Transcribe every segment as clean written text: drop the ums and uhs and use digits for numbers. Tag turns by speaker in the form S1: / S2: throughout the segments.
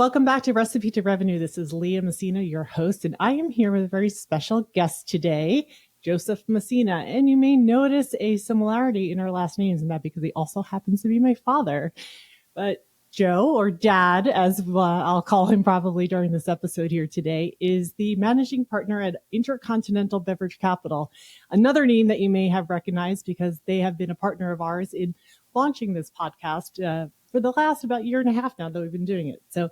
S1: welcome back to Recipe to Revenue. This is Leah Messina, your host, and I am here with a very special guest today, Joseph Messina. And you may notice a similarity in our last names, and that because he also happens to be my father. But Joe, or Dad, as I'll call him probably during this episode here today, is the managing partner at Intercontinental Beverage Capital, another name that you may have recognized because they have been a partner of ours in launching this podcast for the last about year and a half now that we've been doing it. So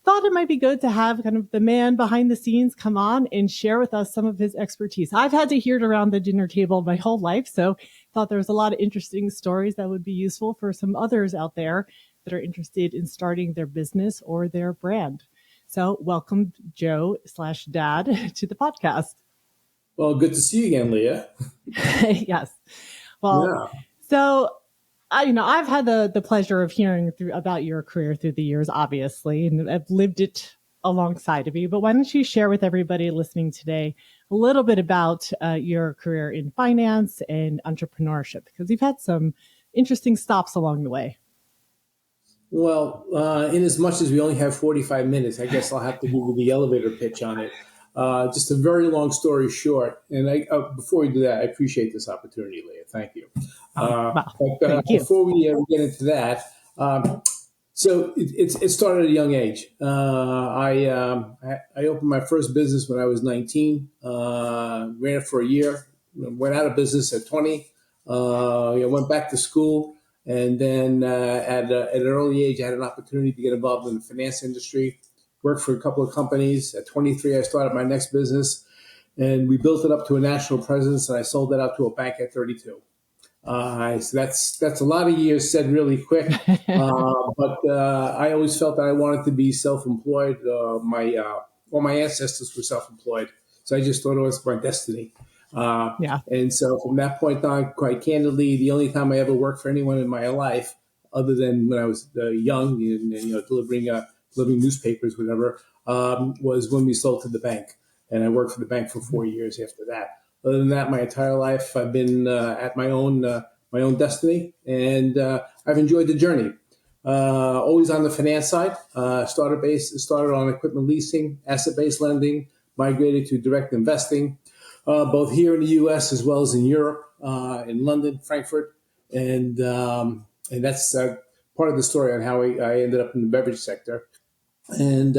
S1: thought it might be good to have kind of the man behind the scenes come on and share with us some of his expertise. I've had to hear it around the dinner table my whole life, so thought there was a lot of interesting stories that would be useful for some others out there that are interested in starting their business or their brand. So welcome, Joe/Dad, to the podcast.
S2: Well, good to see you again, Leah.
S1: Yes. Well, yeah. So I've had the pleasure of hearing about your career through the years, obviously, and I've lived it alongside of you. But why don't you share with everybody listening today a little bit about your career in finance and entrepreneurship, because you've had some interesting stops along the way.
S2: Well, in as much as we only have 45 minutes, I guess I'll have to give you the elevator pitch on it. Just a very long story short. And before we do that, I appreciate this opportunity, Leah. Thank you.
S1: Thank you.
S2: Before we get into that, so it started at a young age. I opened my first business when I was 19, ran it for a year, went out of business at 20, went back to school. And then at an early age, I had an opportunity to get involved in the finance industry, worked for a couple of companies. At 23, I started my next business, and we built it up to a national presence, and I sold that out to a bank at 32. So that's a lot of years said really quick, but I always felt that I wanted to be self-employed. My ancestors were self-employed, so I just thought it was my destiny. And so from that point on, quite candidly, the only time I ever worked for anyone in my life, other than when I was young and delivering newspapers, whatever, was when we sold to the bank. And I worked for the bank for 4 years after that. Other than that, my entire life, I've been at my own destiny, and I've enjoyed the journey. Always on the finance side, started on equipment leasing, asset-based lending, migrated to direct investing. Both here in the U.S. as well as in Europe, in London, Frankfurt, and that's part of the story on how I ended up in the beverage sector, and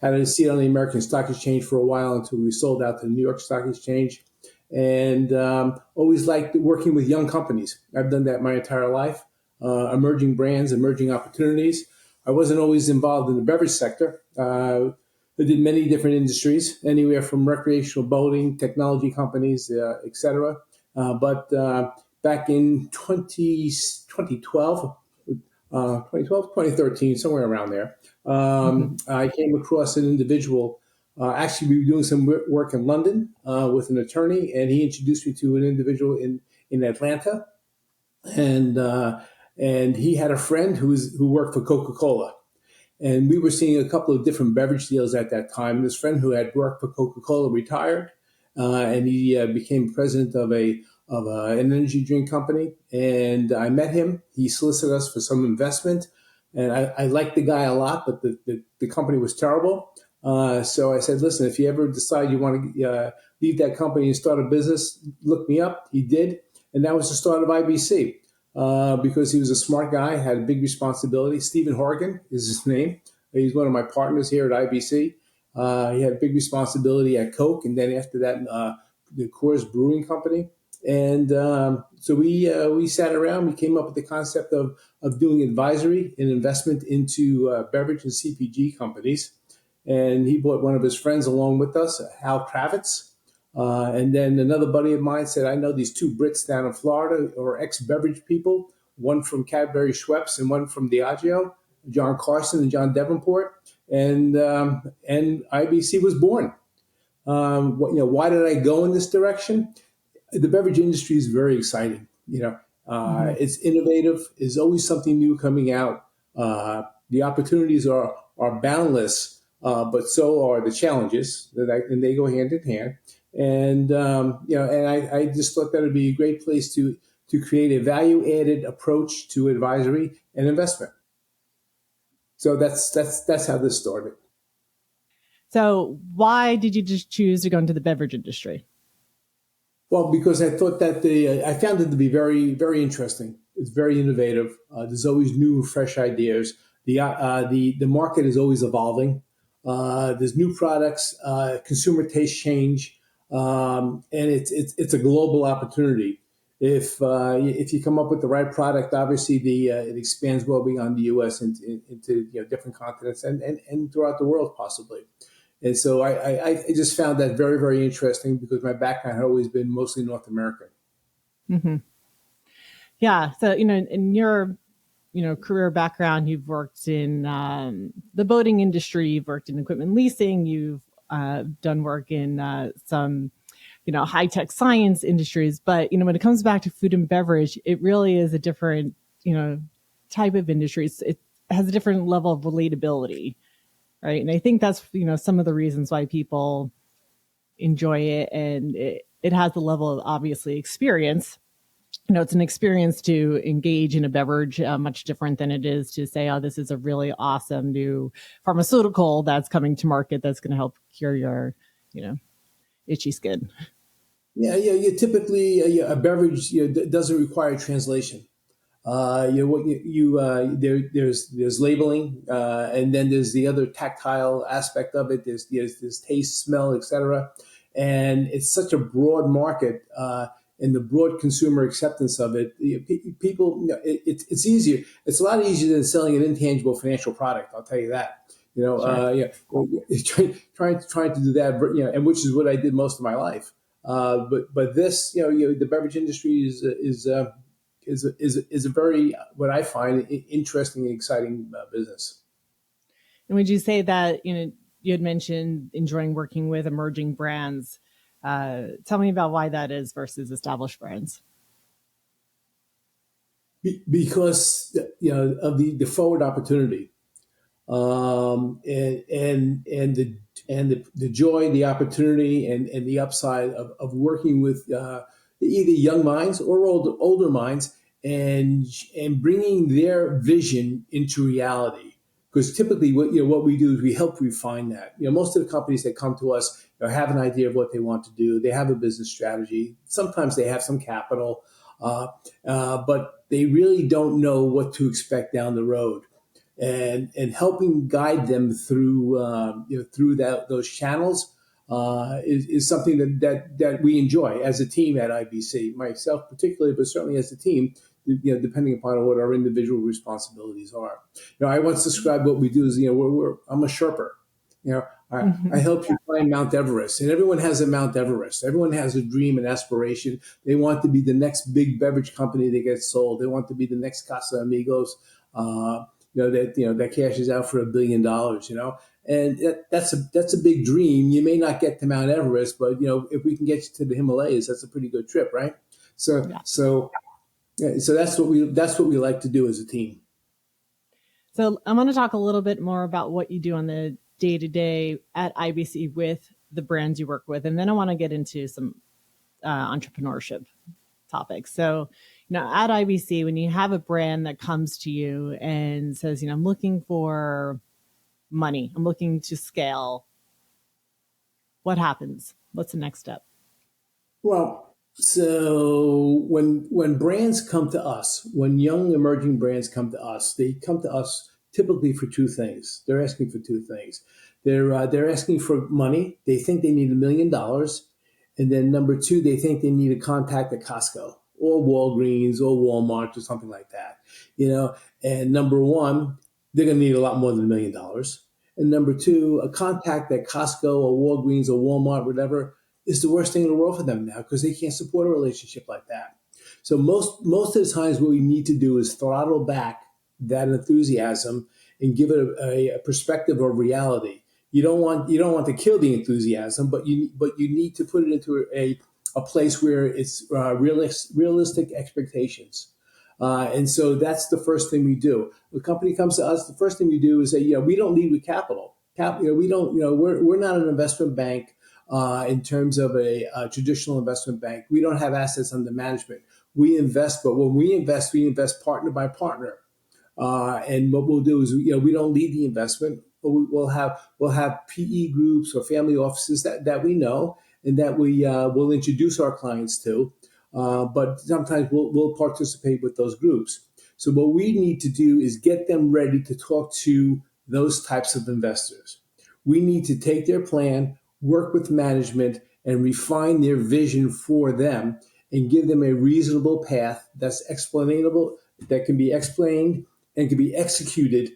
S2: had a seat on the American Stock Exchange for a while until we sold out to the New York Stock Exchange, and always liked working with young companies. I've done that my entire life, emerging brands, emerging opportunities. I wasn't always involved in the beverage sector. I did many different industries, anywhere from recreational boating, technology companies, et cetera. But back in 2012, 2013, somewhere around there, I came across an individual. Actually, we were doing some work in London with an attorney, and he introduced me to an individual in Atlanta. And he had a friend who worked for Coca-Cola. And we were seeing a couple of different beverage deals at that time. This friend who had worked for Coca-Cola retired, and he became president of an energy drink company. And I met him. He solicited us for some investment, and I liked the guy a lot, but the company was terrible. So I said, listen, if you ever decide you want to leave that company and start a business, look me up. He did, and that was the start of IBC. Because he was a smart guy, had a big responsibility. Stephen Horgan is his name. He's one of my partners here at IBC. He had a big responsibility at Coke, and then after that, the Coors Brewing Company. And so we sat around. We came up with the concept of doing advisory and investment into beverage and CPG companies. And he brought one of his friends along with us, Hal Kravitz. And then another buddy of mine said, I know these two Brits down in Florida, or ex-beverage people, one from Cadbury Schweppes and one from Diageo, John Carson and John Davenport. And IBC was born. Why did I go in this direction? The beverage industry is very exciting. It's innovative. There's always something new coming out. The opportunities are boundless, but so are the challenges, and they go hand in hand. And I just thought that would be a great place to create a value-added approach to advisory and investment. So that's how this started.
S1: So why did you just choose to go into the beverage industry?
S2: Well, because I thought that I found it to be very, very interesting. It's very innovative. There's always new, fresh ideas. The market is always evolving. There's new products. Consumer taste change, and it's a global opportunity. If you come up with the right product, obviously it expands well beyond the U.S. into different continents and throughout the world possibly. And so I just found that very, very interesting because my background had always been mostly North American.
S1: Mm-hmm. Yeah. So, in your, career background, you've worked in the boating industry, you've worked in equipment leasing, you've done work in some, high tech science industries. But, when it comes back to food and beverage, it really is a different, type of industry. It has a different level of relatability. Right. And I think that's, some of the reasons why people enjoy it. And it has a level of obviously experience. It's an experience to engage in a beverage much different than it is to say, oh, this is a really awesome new pharmaceutical that's coming to market that's going to help cure your, itchy skin.
S2: Yeah. Typically, a beverage doesn't require translation. There's labeling, and then there's the other tactile aspect of it. There's taste, smell, etc. And it's such a broad market, and the broad consumer acceptance of it. People, it's easier. It's a lot easier than selling an intangible financial product. I'll tell you that.
S1: Sure.
S2: Trying to do that, and which is what I did most of my life. But this, the beverage industry is a very, what I find, interesting and exciting business.
S1: And would you say that, you had mentioned enjoying working with emerging brands? Tell me about why that is versus established brands.
S2: Because of the forward opportunity, and the joy, the opportunity, and the upside of working with either young minds or older minds, and bringing their vision into reality. Because typically, what we do is we help refine that. Most of the companies that come to us have an idea of what they want to do. They have a business strategy. Sometimes they have some capital, but they really don't know what to expect down the road, and helping guide them through through those channels is something that we enjoy as a team at IBC, myself particularly, but certainly as a team, depending upon what our individual responsibilities are. I once described what we do as, I'm a Sherpa. I help you climb Mount Everest, and everyone has a Mount Everest. Everyone has a dream and aspiration. They want to be the next big beverage company that gets sold. They want to be the next Casa Amigos, that cashes out for $1 billion. And that's a big dream. You may not get to Mount Everest, but if we can get you to the Himalayas, that's a pretty good trip, right? So
S1: Yeah.
S2: so that's what we like to do as a team.
S1: So I want to talk a little bit more about what you do on the day to day at IBC with the brands you work with, and then I want to get into some entrepreneurship topics. So, at IBC, when you have a brand that comes to you and says, I'm looking for money, I'm looking to scale, what happens? What's the next step?
S2: Well, so when brands come to us, when young emerging brands come to us, they come to us typically for two things. They're asking for two things. They're asking for money. They think they need $1 million, and then number two, they think they need a contact at Costco or Walgreens or Walmart or something like that. And number one, they're going to need a lot more than $1 million. And number two, a contact at Costco or Walgreens or Walmart, whatever, is the worst thing in the world for them now because they can't support a relationship like that. So most of the times what we need to do is throttle back that enthusiasm and give it a perspective of reality. You don't want to kill the enthusiasm, but you need to put it into a place where it's realistic expectations. And so that's the first thing we do. When a company comes to us, the first thing we do is say, we don't lead with capital. We don't, we're not an investment bank in terms of a traditional investment bank. We don't have assets under management. We invest, but when we invest partner by partner. And what we'll do is, we don't lead the investment, but we'll have PE groups or family offices that we know and that we will introduce our clients to. But sometimes we'll participate with those groups. So what we need to do is get them ready to talk to those types of investors. We need to take their plan, work with management, and refine their vision for them and give them a reasonable path that's explainable, that can be explained and can be executed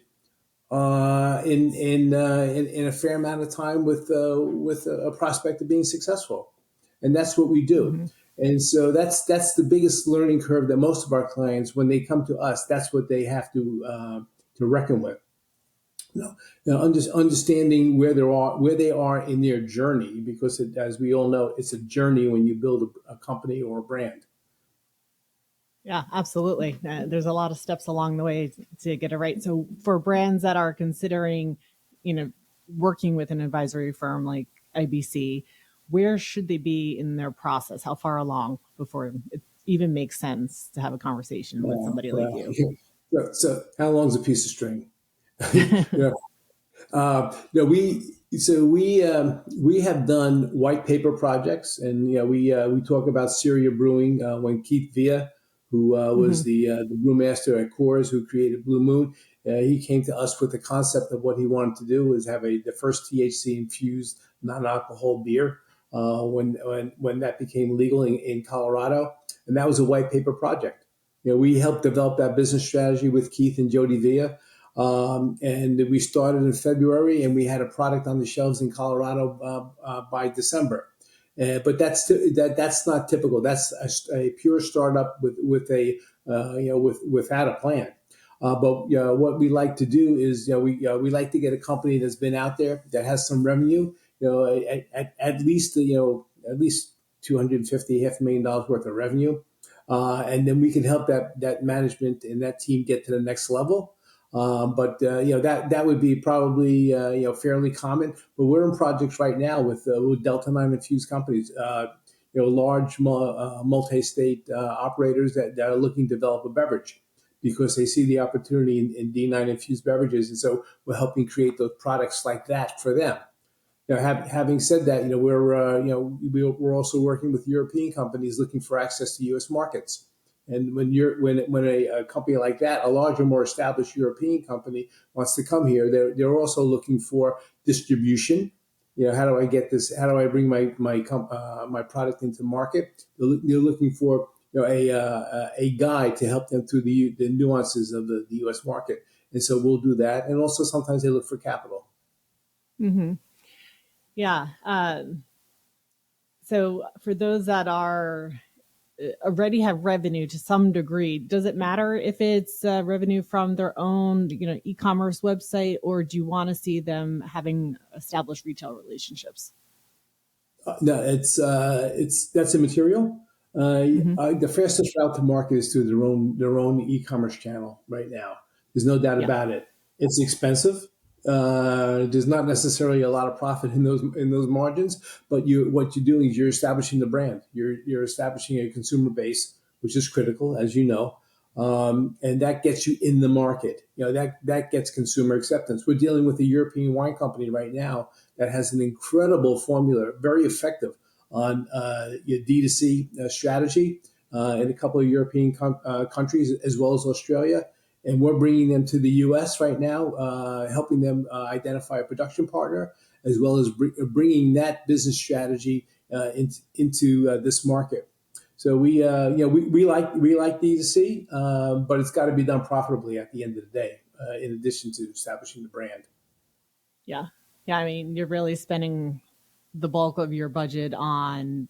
S2: in a fair amount of time with a prospect of being successful. And that's what we do.
S1: Mm-hmm.
S2: And so that's the biggest learning curve that most of our clients, when they come to us, that's what they have to reckon with. Understanding where they are in their journey, because as we all know, it's a journey when you build a company or a brand.
S1: Yeah, absolutely. There's a lot of steps along the way to get it right. So for brands that are considering, working with an advisory firm like IBC, where should they be in their process? How far along before it even makes sense to have a conversation with somebody like
S2: Well,
S1: you?
S2: so how long is a piece of string? Yeah. No, we have done white paper projects, and we talk about Syria Brewing when Keith Villa, who
S1: Mm-hmm.
S2: was the brewmaster at Coors, who created Blue Moon, he came to us with the concept of what he wanted to do was have the first THC infused non-alcohol beer when that became legal in Colorado, and that was a white paper project. We helped develop that business strategy with Keith and Jody Villa. And we started in February, and we had a product on the shelves in Colorado by December. But that's not typical. That's a pure startup without a plan. But what we like to do is we like to get a company that's been out there that has some revenue. At least 250 $500,000 worth of revenue, and then we can help that management and that team get to the next level. But that would be probably fairly common. But we're in projects right now with Delta 9 infused companies, large multi-state operators that are looking to develop a beverage because they see the opportunity in D9 infused beverages, and so we're helping create those products like that for them. Having said that, we're also working with European companies looking for access to U.S. markets. And when a company like that, a larger, more established European company, wants to come here, they're also looking for distribution. How do I get this? How do I bring my product into market? They're looking for a guide to help them through the nuances of the U.S. market. And so we'll do that. And also sometimes they look for capital.
S1: Mm-hmm. Yeah. So for those that are already have revenue to some degree, does it matter if it's revenue from their own, e-commerce website, or do you want to see them having established retail relationships?
S2: No, that's immaterial.
S1: Mm-hmm.
S2: The fastest route to market is through their own e-commerce channel right now. There's no doubt
S1: Yeah.
S2: about it. It's expensive. There's not necessarily a lot of profit in those margins, but what you're doing is you're establishing the brand. You're establishing a consumer base, which is critical, as you know, and that gets you in the market. That gets consumer acceptance. We're dealing with a European wine company right now that has an incredible formula, very effective on your D2C strategy in a couple of European countries as well as Australia. And we're bringing them to the U.S. right now, helping them identify a production partner, as well as bringing that business strategy into this market. So we like D2C, but it's got to be done profitably at the end of the day. In addition to establishing the brand.
S1: Yeah. Yeah. I mean, you're really spending the bulk of your budget on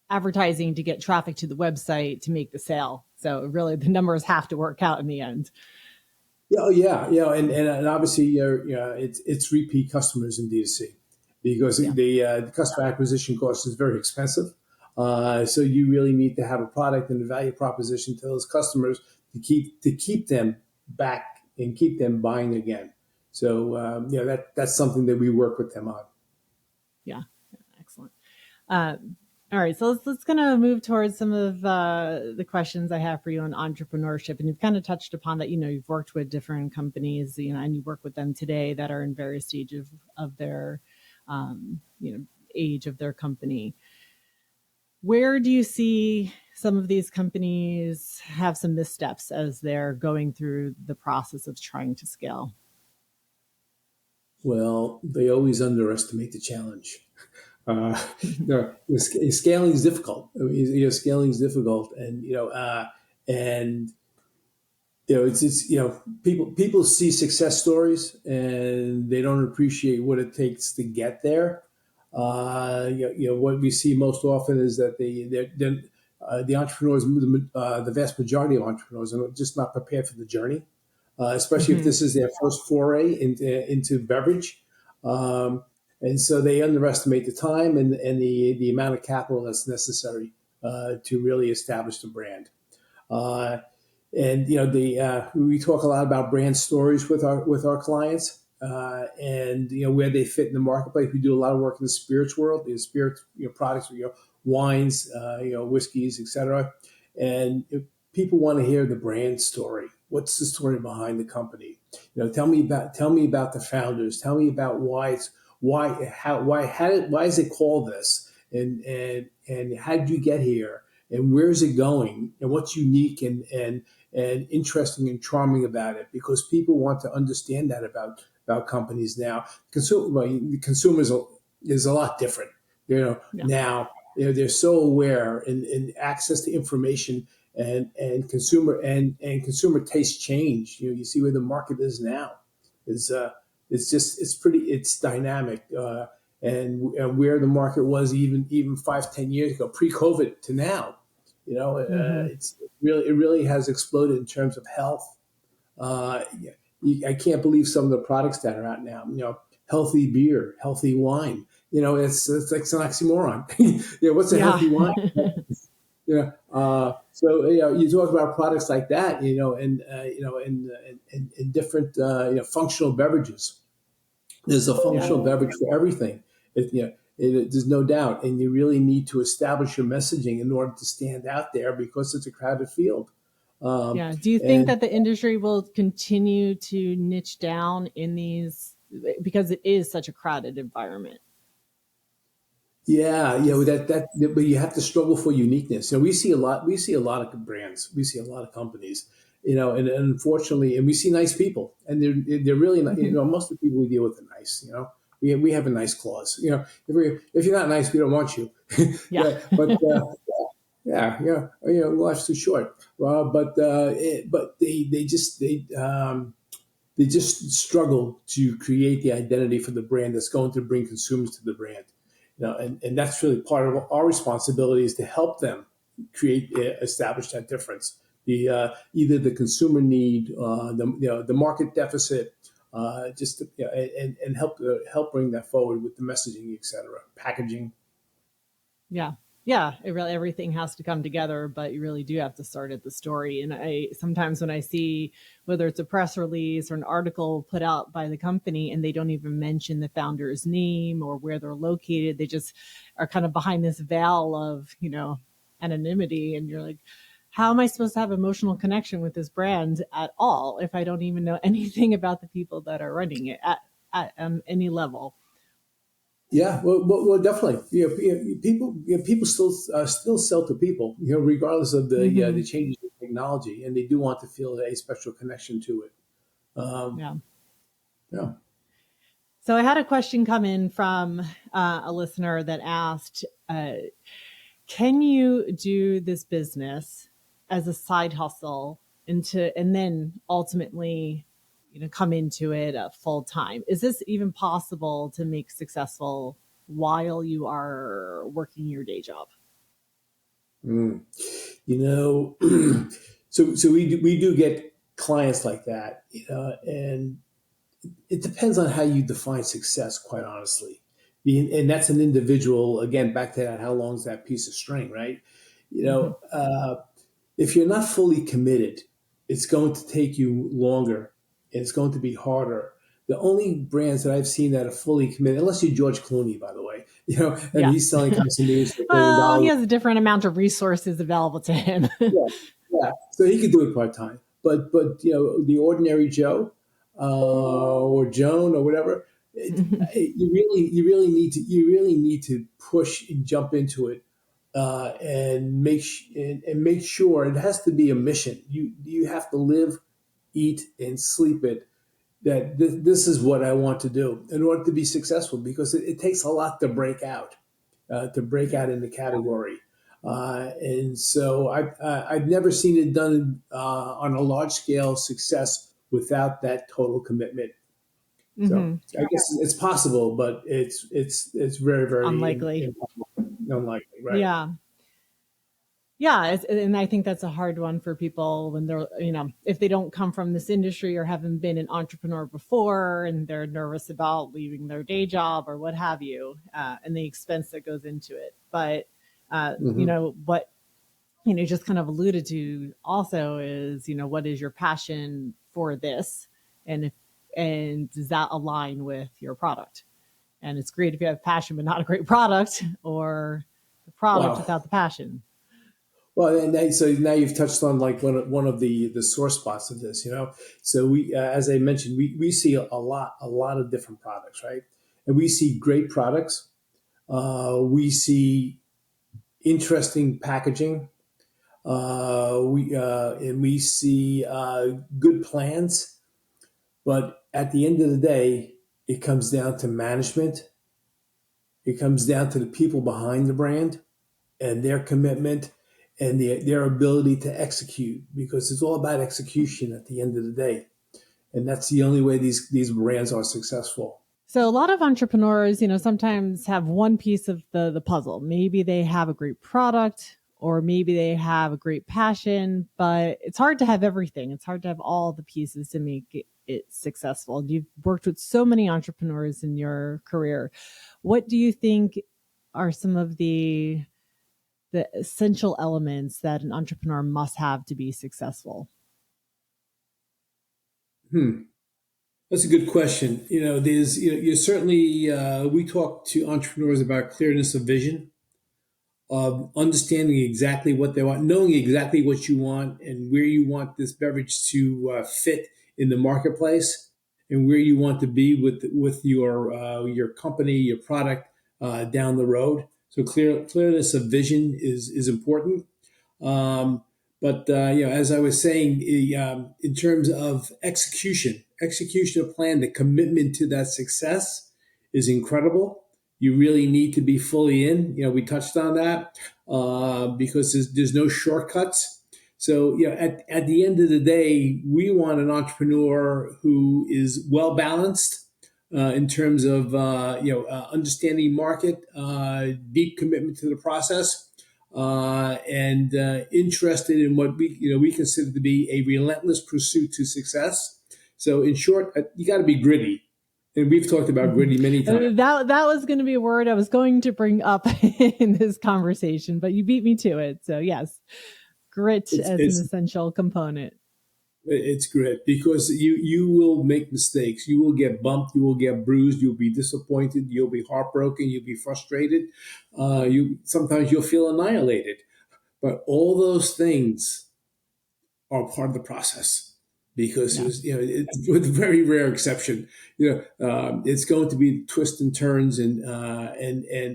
S1: advertising to get traffic to the website to make the sale. So really the numbers have to work out in the end.
S2: Yeah, and obviously, it's repeat customers in D2C because
S1: Yeah.
S2: the customer acquisition cost is very expensive. So you really need to have a product and a value proposition to those customers to keep them back and keep them buying again. So that's something that we work with them on.
S1: Yeah. Excellent. All right, so let's kind of move towards some of the questions I have for you on entrepreneurship, and you've kind of touched upon that. You've worked with different companies, and you work with them today that are in various stages of their, age of their company. Where do you see some of these companies have some missteps as they're going through the process of trying to scale?
S2: Well, they always underestimate the challenge. Scaling is difficult. I mean, scaling is difficult, and it's people see success stories and they don't appreciate what it takes to get there. What we see most often is that the entrepreneurs, the vast majority of entrepreneurs, are just not prepared for the journey, especially if
S1: Mm-hmm.
S2: this is their first foray into beverage. Um, and so they underestimate the time and the amount of capital that's necessary to really establish the brand. Uh, and the we talk a lot about brand stories with our clients, and where they fit in the marketplace. We do a lot of work in the spirits world, the spirits products, wines, whiskeys, etc. And people want to hear the brand story. What's the story behind the company? Tell me about the founders. Tell me about why is it called this, and how did you get here, and where's it going, and what's unique and interesting and charming about it, because people want to understand that about companies now. The consumers is a lot different.
S1: Yeah.
S2: Now they're so aware and access to information and consumer taste change. You see where the market is now. Is it's dynamic. And where the market was even 5-10 years ago, pre-COVID to now,
S1: Mm-hmm.
S2: it really has exploded in terms of health. I can't believe some of the products that are out now. Healthy beer, healthy wine. It's like an oxymoron. What's a
S1: Yeah.
S2: healthy wine? So you talk about products like that, and different functional beverages. There's a
S1: Yeah.
S2: functional beverage for everything. There's no doubt, and you really need to establish your messaging in order to stand out there because it's a crowded field. Um,
S1: Yeah. Do you think
S2: and
S1: that the industry will continue to niche down in these because it is such a crowded environment?
S2: yeah,
S1: Just
S2: but you have to struggle for uniqueness. We see a lot. We see a lot of brands. We see a lot of companies. And unfortunately, and we see nice people, and they're really not.
S1: Mhm.
S2: Most of the people we deal with are nice. We have a nice clause. If you're not nice, we don't want you.
S1: Yeah.
S2: Yeah, but life's too short. But they just struggle to create the identity for the brand that's going to bring consumers to the brand. And that's really part of our responsibility, is to help them establish that difference. Either the consumer need, the market deficit, and help bring that forward with the messaging, etc., packaging.
S1: Yeah. Yeah, it really everything has to come together, but you really do have to start at the story. And I sometimes when I see whether it's a press release or an article put out by the company and they don't even mention the founder's name or where they're located, they just are kind of behind this veil of, anonymity. And you're like, how am I supposed to have emotional connection with this brand at all if I don't even know anything about the people that are running it at any level?
S2: Yeah, well, definitely. People still sell to people, regardless of the
S1: Hmm.
S2: changes in technology, and they do want to feel a special connection to it. Um,
S1: Yeah.
S2: yeah.
S1: So I had a question come in from a listener that asked, "Can you do this business as a side hustle and then ultimately, come into it full time? Is this even possible to make successful while you are working your day job?"
S2: Mm. You know, so we do get clients like that, and it depends on how you define success, quite honestly. And that's an individual. Again, back to that, how long is that piece of string, right? You
S1: Hmm.
S2: know, uh, if you're not fully committed, it's going to take you longer, and it's going to be harder. The only brands that I've seen that are fully committed, unless you're George Clooney, by the way, and
S1: Yeah.
S2: he's selling consommés for
S1: Well, he
S2: $1 million.
S1: has a different amount of resources available to him.
S2: Yeah, yeah. So he could do it part time, but the ordinary Joe or Joan or whatever, you really need to push and jump into it and make sure it has to be a mission. You have to live, eat, and sleep it. That this is what I want to do in order to be successful, because it takes a lot to break
S1: Yeah.
S2: out in the category. And so I've never seen it done on a large scale success without that total commitment. So
S1: Hmm.
S2: I guess it's possible, but it's very
S1: Unlikely.
S2: unlikely, right?
S1: Yeah. Yeah, and I think that's a hard one for people when they're, if they don't come from this industry or haven't been an entrepreneur before and they're nervous about leaving their day job or what have you, and the expense that goes into it. But,
S2: Hmm.
S1: what, just kind of alluded to also is, what is your passion for this? And does that align with your product? And it's great if you have passion, but not a great product, or the product
S2: Wow.
S1: without the passion.
S2: Well, so now you've touched on like one of the sore spots of this, So we, as I mentioned, we see a lot of different products, right? And we see great products. We see interesting packaging. We see good plans, but at the end of the day, it comes down to management. It comes down to the people behind the brand and their commitment and their ability to execute, because it's all about execution at the end of the day. And that's the only way these brands are successful.
S1: So a lot of entrepreneurs, sometimes have one piece of the puzzle. Maybe they have a great product or maybe they have a great passion, but it's hard to have everything. It's hard to have all the pieces to make it successful. And you've worked with so many entrepreneurs in your career. What do you think are some of the essential elements that an entrepreneur must have to be successful?
S2: Hmm. That's a good question. There's you certainly we talk to entrepreneurs about clearness of vision, of understanding exactly what they want, knowing exactly what you want and where you want this beverage to fit in the marketplace, and where you want to be with your company, your product down the road. So clearness of vision is important. Um, but as I was saying, in terms of execution of plan, the commitment to that success is incredible. You really need to be fully in. We touched on that because there's no shortcuts. So, at the end of the day, we want an entrepreneur who is well balanced in terms of understanding market, deep commitment to the process, and interested in what we consider to be a relentless pursuit to success. So, in short, you got to be gritty, and we've talked about
S1: Mhm.
S2: gritty many times.
S1: That was going to be a word I was going to bring up in this conversation, but you beat me to it. So yes, grit
S2: It's
S1: as an
S2: it's
S1: essential component.
S2: it's grit, because you will make mistakes. You will get bumped. You will get bruised. You'll be disappointed. You'll be heartbroken. You'll be frustrated. You sometimes you'll feel annihilated. But all those things are part of the process, because
S1: Yeah.
S2: with very rare exception, it's going to be twists and turns and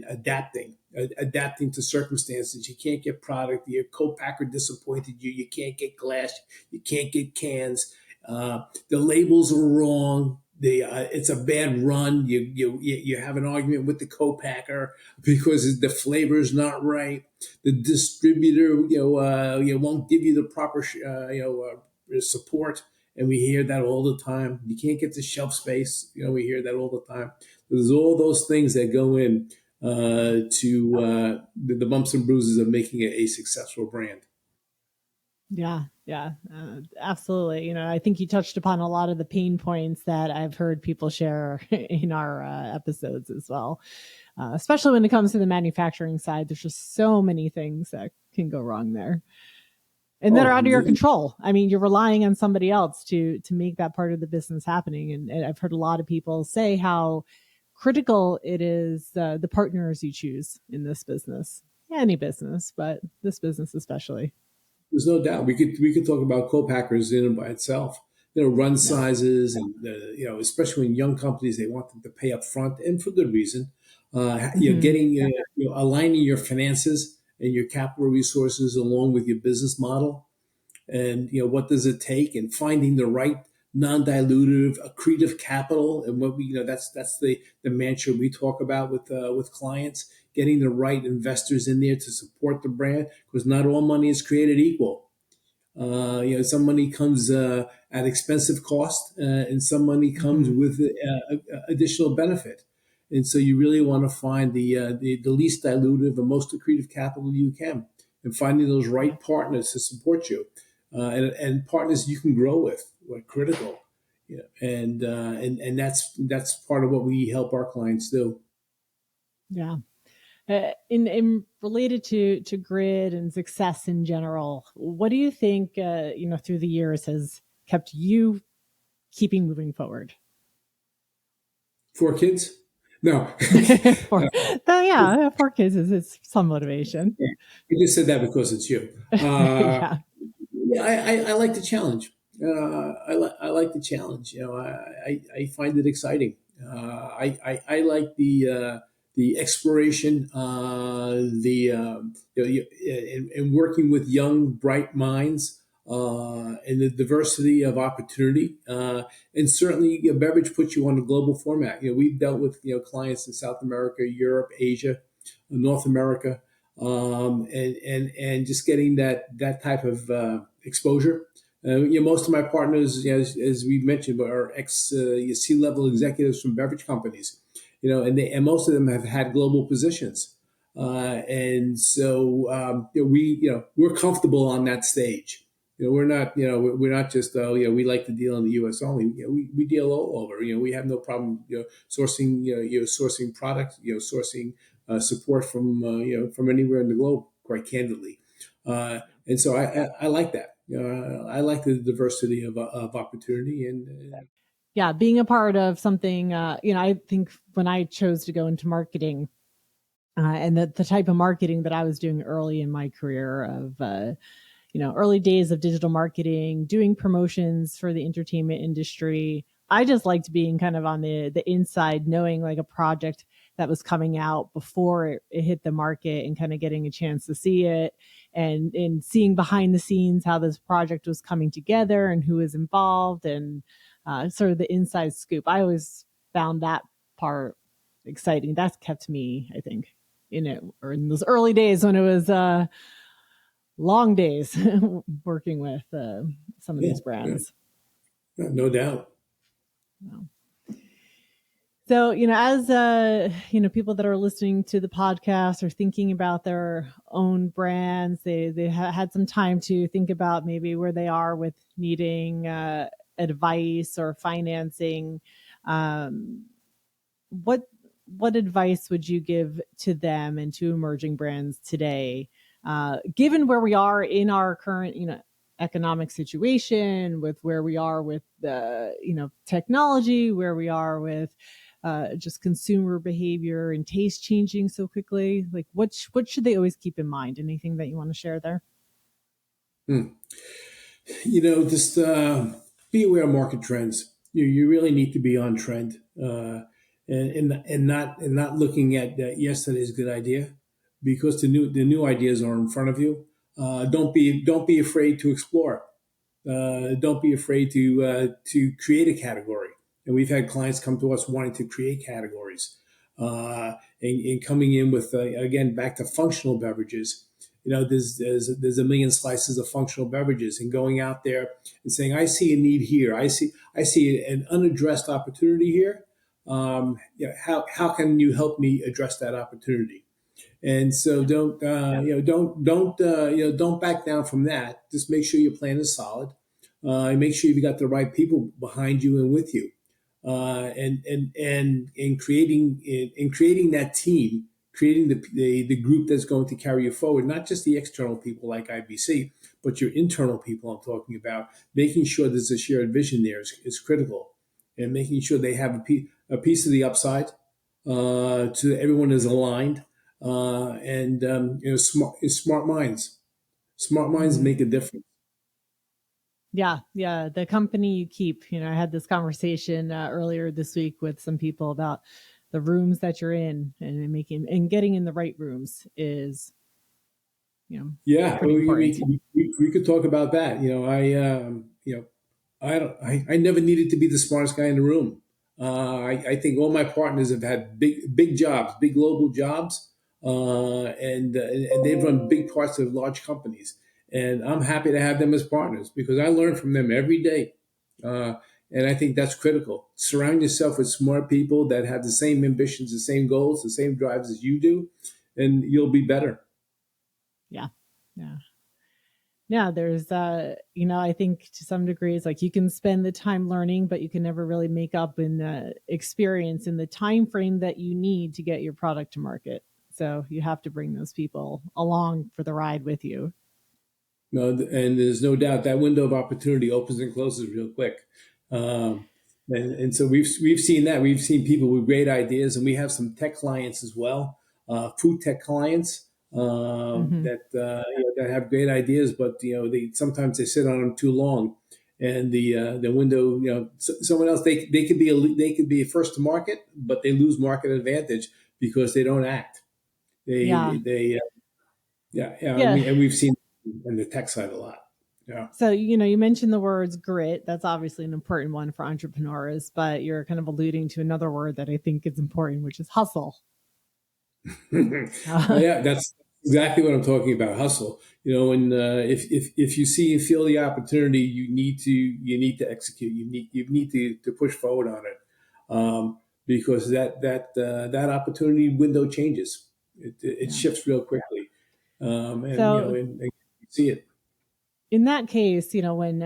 S2: adapting to circumstances. You can't get product. Your co-packer disappointed you. You can't get glass. You can't get cans. The labels are wrong. It's a bad run. You have an argument with the co-packer because the flavor is not right. The distributor won't give you the proper support, and we hear that all the time. You can't get the shelf space. We hear that all the time. There's all those things that go in to the bumps and bruises of making it a successful brand.
S1: Yeah, yeah, absolutely. I think you touched upon a lot of the pain points that I've heard people share in our episodes as well. Especially when it comes to the manufacturing side, there's just so many things that can go wrong there, and that are
S2: Oh,
S1: out of your control. I mean, you're relying on somebody else to make that part of the business happening. And I've heard a lot of people say how critical it is the partners you choose in this business. Yeah, any business, but this business especially.
S2: There's no doubt we could talk about co-packers in and by itself. Run
S1: Yeah.
S2: sizes, and especially in young companies, they want them to pay up front, and for good reason.
S1: Hmm.
S2: Getting aligning your finances and your capital resources along with your business model, and what does it take, and finding the right non-dilutive accretive capital, and what we that's the mantra we talk about with clients, getting the right investors in there to support the brand, because not all money is created equal. Some money comes at expensive cost, and some money comes
S1: Hmm.
S2: with additional benefit. And so you really want to find the least dilutive and most accretive capital you can, and finding those
S1: Yeah.
S2: right partners to support you, and partners you can grow with are critical. And that's part of what we help our clients do.
S1: Yeah. In related to grid and success in general, what do you think through the years has kept you keeping moving forward?
S2: 4 kids? No.
S1: For yeah, for kids is some motivation.
S2: You just said that because it's you.
S1: Yeah.
S2: Yeah, I like the challenge. I like the challenge. I find it exciting. I like the exploration, and working with young, bright minds, and the diversity of opportunity. And certainly, beverage puts you on a global format. We've dealt with clients in South America, Europe, Asia, North America, and just getting that type of exposure. Most of my partners, as we mentioned, are ex C-level executives from beverage companies. And most of them have had global positions, and so we're comfortable on that stage. We're not just we like to deal in the U.S. only. We deal all over. We have no problem sourcing sourcing products, sourcing support from anywhere in the globe, quite candidly. And so I like that. I like the diversity of opportunity, and
S1: Yeah, being a part of something, I think when I chose to go into marketing, and the type of marketing that I was doing early in my career of, early days of digital marketing, doing promotions for the entertainment industry. I just liked being kind of on the inside, knowing like a project that was coming out before it hit the market, and kind of getting a chance to see it, and seeing behind the scenes how this project was coming together and who was involved, and sort of the inside scoop. I always found that part exciting. That's kept me, I think, or in those early days when it was long days working with some of
S2: yeah,
S1: these
S2: yeah,
S1: brands.
S2: no doubt.
S1: So, as people that are listening to the podcast are thinking about their own brands, they had some time to think about maybe where they are with needing advice or financing. Um, what what advice would you give to them and to emerging brands today, given where we are in our current economic situation, with where we are with the technology, where we are with just consumer behavior and taste changing so quickly? Like, what should they always keep in mind? Anything that you want to share there?
S2: Hmm. Just be aware of market trends. You really need to be on trend, and not looking at yesterday's good idea, because the new ideas are in front of you. Don't be afraid to explore. Don't be afraid to create a category. And we've had clients come to us wanting to create categories, and coming in with again, back to functional beverages. There's a million slices of functional beverages, and going out there and saying, I see a need here. I see an unaddressed opportunity here. How can you help me address that opportunity? And so
S1: Yeah.
S2: don't back down from that. Just make sure your plan is solid, and make sure you've got the right people behind you and with you, and in creating that team, creating the group that's going to carry you forward. Not just the external people like IBC, but your internal people. I'm talking about making sure there's a shared vision there is critical, and making sure they have a piece of the upside, so that everyone is aligned. And smart minds. Smart minds
S1: Mhm.
S2: make a difference.
S1: Yeah, yeah. The company you keep. I had this conversation earlier this week with some people about the rooms that you're in, and making and getting in the right rooms is,
S2: Yeah,
S1: pretty important.
S2: we could talk about that. I don't. I never needed to be the smartest guy in the room. I think all my partners have had big jobs, big global jobs, and they've run big parts of large companies. And I'm happy to have them as partners because I learn from them every day. Uh, and I think that's critical. Surround yourself with smart people that have the same ambitions, the same goals, the same drives as you do, and you'll be better.
S1: Yeah, yeah. Yeah, there's I think to some degree it's like you can spend the time learning, but you can never really make up in the experience in the time frame that you need to get your product to market. So you have to bring those people along for the ride with you.
S2: No, and there's no doubt that window of opportunity opens and closes real quick. And so we've seen that. We've seen people with great ideas, and we have some tech clients as well, food tech clients
S1: Hmm.
S2: that have great ideas, but they sometimes they sit on them too long, and the window, someone else they could be first to market, but they lose market advantage because they don't act.
S1: Yeah.
S2: They Yeah, yeah,
S1: Yeah.
S2: we've seen in the tech side a lot. Yeah.
S1: So, you mentioned the words grit. That's obviously an important one for entrepreneurs, but you're kind of alluding to another word that I think is important, which is hustle.
S2: Oh yeah, that's exactly what I'm talking about. Hustle. And if you see and feel the opportunity, you need to execute. You need to push forward on it, because that opportunity window changes. It
S1: Yeah.
S2: shifts real quickly, and
S1: So
S2: and you see it.
S1: in that case, when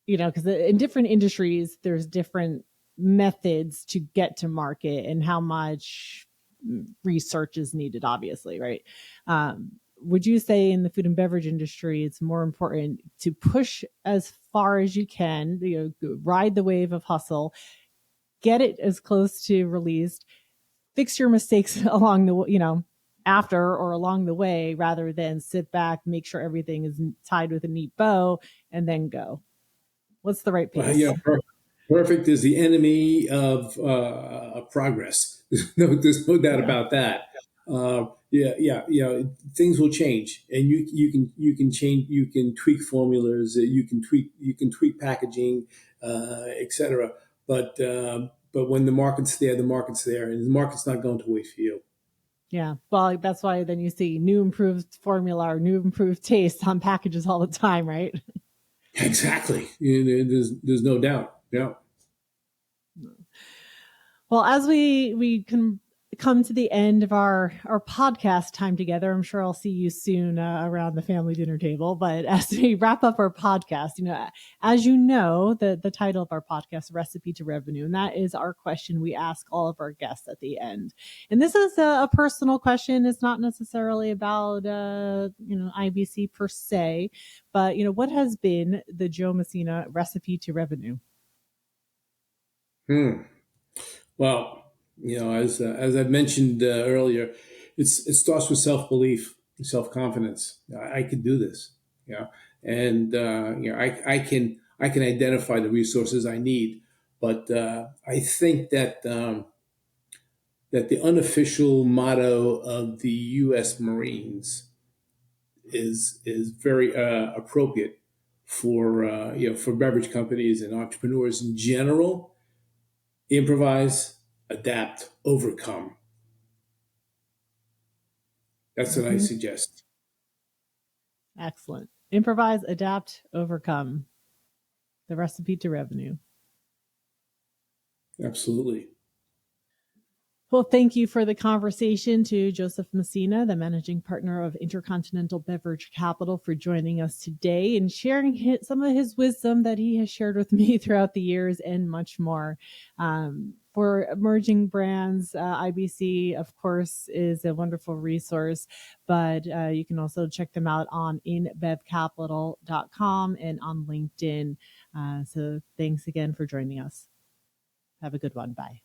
S1: because in different industries, there's different methods to get to market and how much research is needed, obviously, right? Would you say in the food and beverage industry, it's more important to push as far as you can, ride the wave of hustle, get it as close to released, fix your mistakes along the, after or along the way, rather than sit back, make sure everything is tied with a neat bow, and then go? What's the right
S2: Well,
S1: pace?
S2: perfect is the enemy of progress. There's no doubt
S1: Yeah.
S2: about that. Things will change, and you can change. You can tweak formulas. You can tweak packaging, etc. But when the market's there, the market's there, and the market's not going to wait for you.
S1: Yeah. Well, that's why then you see new improved formula or new improved taste on packages all the time, right?
S2: Exactly. There's no doubt. Yeah.
S1: Well, as we can come to the end of our podcast time together, I'm sure I'll see you soon around the family dinner table. But as we wrap up our podcast, as you know, the title of our podcast, Recipe to Revenue, and that is our question we ask all of our guests at the end. And this is a personal question. It's not necessarily about IBC per se, but what has been the Joe Messina recipe to revenue?
S2: Hmm. Well, as I mentioned earlier, it starts with self belief, self confidence. I can do this. Yeah, and I can identify the resources I need, but I think that the unofficial motto of the U.S. Marines is very appropriate for for beverage companies and entrepreneurs in general. Improvise, adapt, overcome. That's what I
S1: Mm-hmm.
S2: suggest.
S1: Excellent. Improvise, adapt, overcome. The recipe to revenue.
S2: Absolutely.
S1: Well, thank you for the conversation to Joseph Messina, the managing partner of Intercontinental Beverage Capital, for joining us today and sharing some of his wisdom that he has shared with me throughout the years and much more. For emerging brands, IBC, of course, is a wonderful resource, but you can also check them out on inbevcapital.com and on LinkedIn. So thanks again for joining us. Have a good one. Bye.